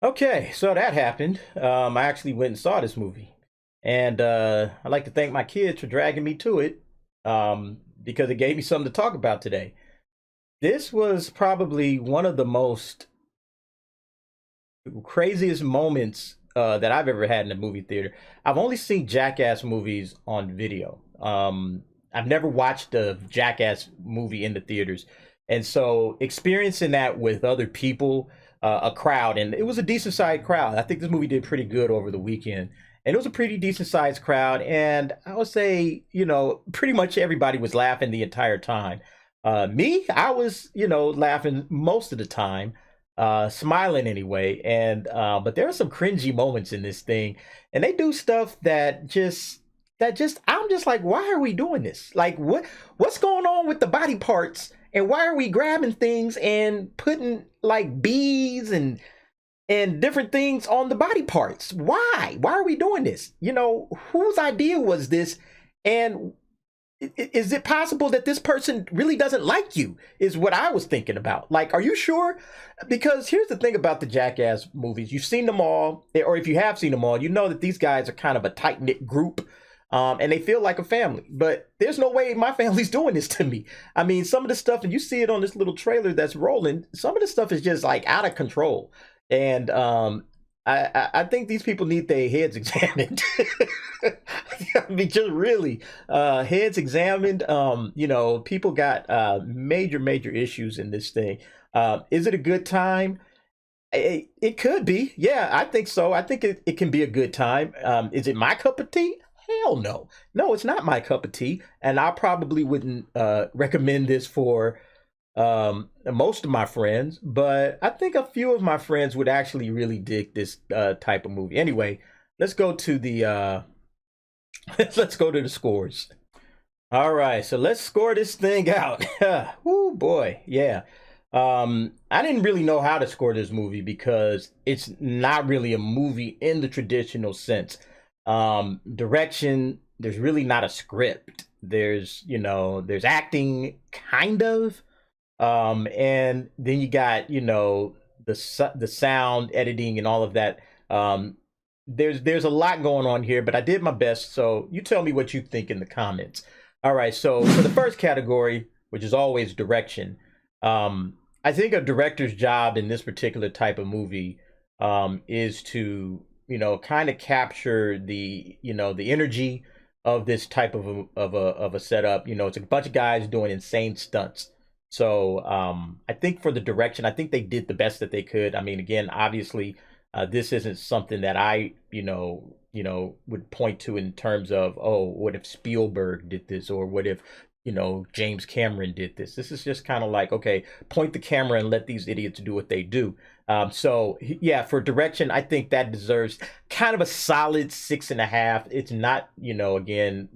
Okay, so that happened. I actually went and saw this movie, and I'd like to thank my kids for dragging me to it, because it gave me something to talk about today. This was probably one of the most craziest moments that I've ever had in a movie theater. I've only seen Jackass movies on video. I've never watched a Jackass movie in the theaters, and so experiencing that with other people, a crowd, and it was a decent sized crowd. I think this movie did pretty good over the weekend, and it was a pretty decent sized crowd. And I would say, pretty much everybody was laughing the entire time. Me, I was, laughing most of the time, smiling anyway. And but there are some cringy moments in this thing, and they do stuff that just I'm just like, why are we doing this? Like, what's going on with the body parts? And why are we grabbing things and putting like bees and different things on the body parts? Why? Why are we doing this? Whose idea was this? And is it possible that this person really doesn't like you? Is what I was thinking about. Like, are you sure? Because here's the thing about the Jackass movies. You've seen them all, or if you have seen them all, you know that these guys are kind of a tight knit group. And they feel like a family, but there's no way my family's doing this to me. I mean, some of the stuff, and you see it on this little trailer that's rolling, some of the stuff is just like out of control. And I think these people need their heads examined. I mean, just really, heads examined. People got major issues in this thing. Is it a good time? It could be. Yeah, I think so. I think it can be a good time. Is it my cup of tea? Hell no. No, it's not my cup of tea. And I probably wouldn't recommend this for most of my friends, but I think a few of my friends would actually really dig this type of movie. Anyway, let's go to the let's go to the scores. All right, so let's score this thing out. Woo boy, yeah. I didn't really know how to score this movie because it's not really a movie in the traditional sense. Direction, there's really not a script. There's acting, kind of. And then you got, the sound editing and all of that. There's a lot going on here, but I did my best. So you tell me what you think in the comments. All right. So for the first category, which is always direction, I think a director's job in this particular type of movie, is to, kind of capture the energy of this type of a setup. It's a bunch of guys doing insane stunts. So I think for the direction, I think they did the best that they could. I mean, again, obviously, this isn't something that I, would point to in terms of, oh, what if Spielberg did this, or what if, James Cameron did this. This is just kind of like, okay, point the camera and let these idiots do what they do. So yeah, for direction, I think that deserves kind of a solid 6.5. It's not, again,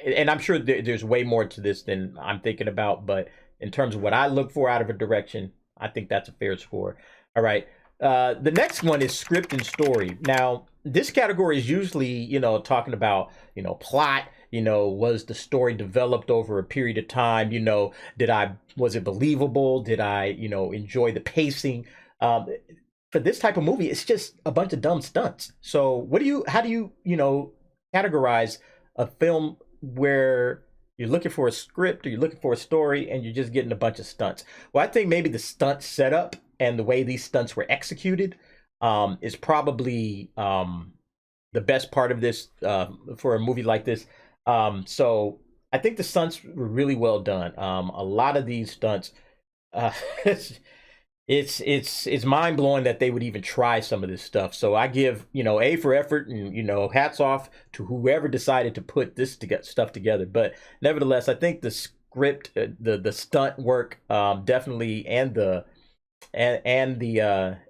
and I'm sure there's way more to this than I'm thinking about, but in terms of what I look for out of a direction, I think that's a fair score. All right. The next one is script and story. Now, this category is usually, talking about, plot. Was the story developed over a period of time? Was it believable? Did I, enjoy the pacing? For this type of movie, it's just a bunch of dumb stunts. So how do you, categorize a film where you're looking for a script or you're looking for a story and you're just getting a bunch of stunts? Well, I think maybe the stunt setup and the way these stunts were executed, is probably, the best part of this, for a movie like this. So I think the stunts were really well done. A lot of these stunts, uh, it's mind blowing that they would even try some of this stuff. So I give, A for effort, and hats off to whoever decided to put this stuff together. But nevertheless, I think the script, the stunt work, definitely, and the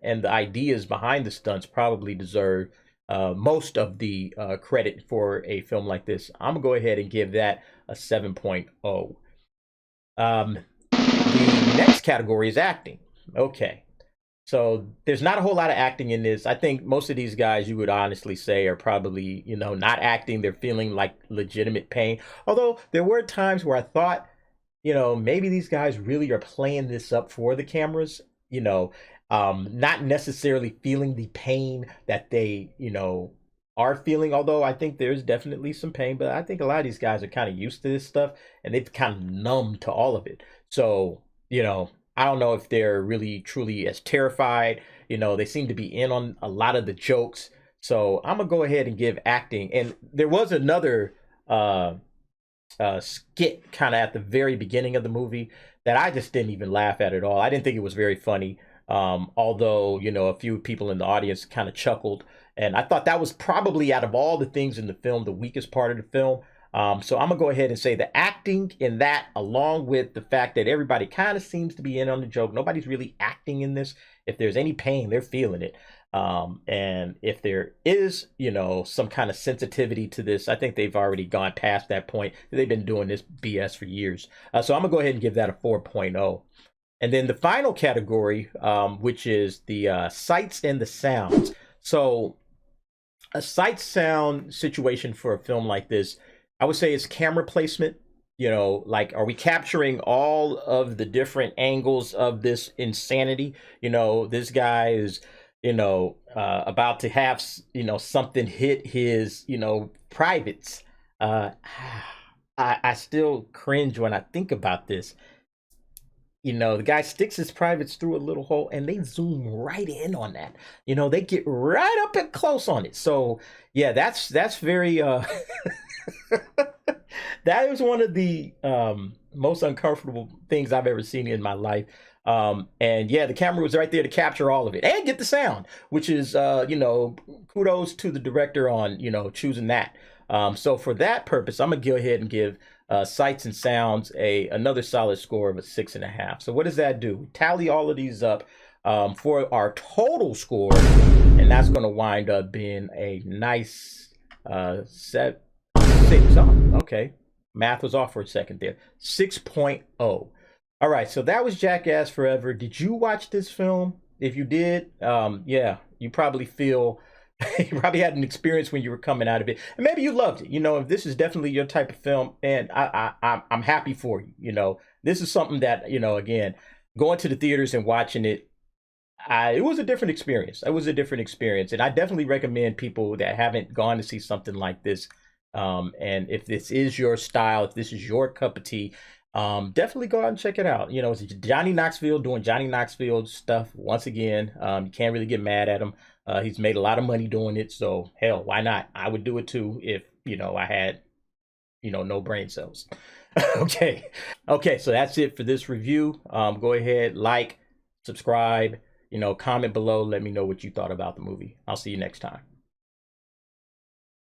ideas behind the stunts probably deserve most of the credit for a film like this. I'm gonna go ahead and give that a 7.0. The next category is acting. Okay. So there's not a whole lot of acting in this. I think most of these guys, you would honestly say, are probably, not acting. They're feeling like legitimate pain. Although there were times where I thought, maybe these guys really are playing this up for the cameras. not necessarily feeling the pain that they, are feeling. Although I think there's definitely some pain, but I think a lot of these guys are kind of used to this stuff and they've kind of numb to all of it. So, I don't know if they're really truly as terrified. They seem to be in on a lot of the jokes. So I'm gonna go ahead and give acting. And there was another skit kind of at the very beginning of the movie that I just didn't even laugh at all. I didn't think it was very funny. Although, a few people in the audience kind of chuckled. And I thought that was probably, out of all the things in the film, the weakest part of the film. So I'm going to go ahead and say the acting in that, along with the fact that everybody kind of seems to be in on the joke. Nobody's really acting in this. If there's any pain, they're feeling it. And if there is, some kind of sensitivity to this, I think they've already gone past that point. They've been doing this BS for years. So I'm going to go ahead and give that a 4.0. And then the final category, which is the sights and the sounds. So a sight sound situation for a film like this, I would say, is camera placement. Like, are we capturing all of the different angles of this insanity? This guy is, about to have, something hit his, privates. I still cringe when I think about this. The guy sticks his privates through a little hole and they zoom right in on that. They get right up and close on it. So yeah, that's very that is one of the most uncomfortable things I've ever seen in my life. And yeah, the camera was right there to capture all of it and get the sound, which is kudos to the director on choosing that. So for that purpose, I'm gonna go ahead and give sights and sounds another solid score of a 6.5. So what does that do? We tally all of these up for our total score, and that's going to wind up being a nice 6. Oh, okay, math was off for a second there. 6.0. All right, so that was Jackass Forever. Did you watch this film? If you did, yeah, you probably feel. You probably had an experience when you were coming out of it, and maybe you loved it. If this is definitely your type of film, and I'm happy for you. This is something that again, going to the theaters and watching it, it was a different experience. It was a different experience, and I definitely recommend people that haven't gone to see something like this. And if this is your style, if this is your cup of tea, definitely go out and check it out. It's Johnny Knoxville doing Johnny Knoxville stuff once again. You can't really get mad at him. He's made a lot of money doing it, so hell, why not? I would do it too if I had no brain cells. Okay, so that's it for this review. Go ahead, like, subscribe, comment below, let me know what you thought about the movie. I'll see you next time.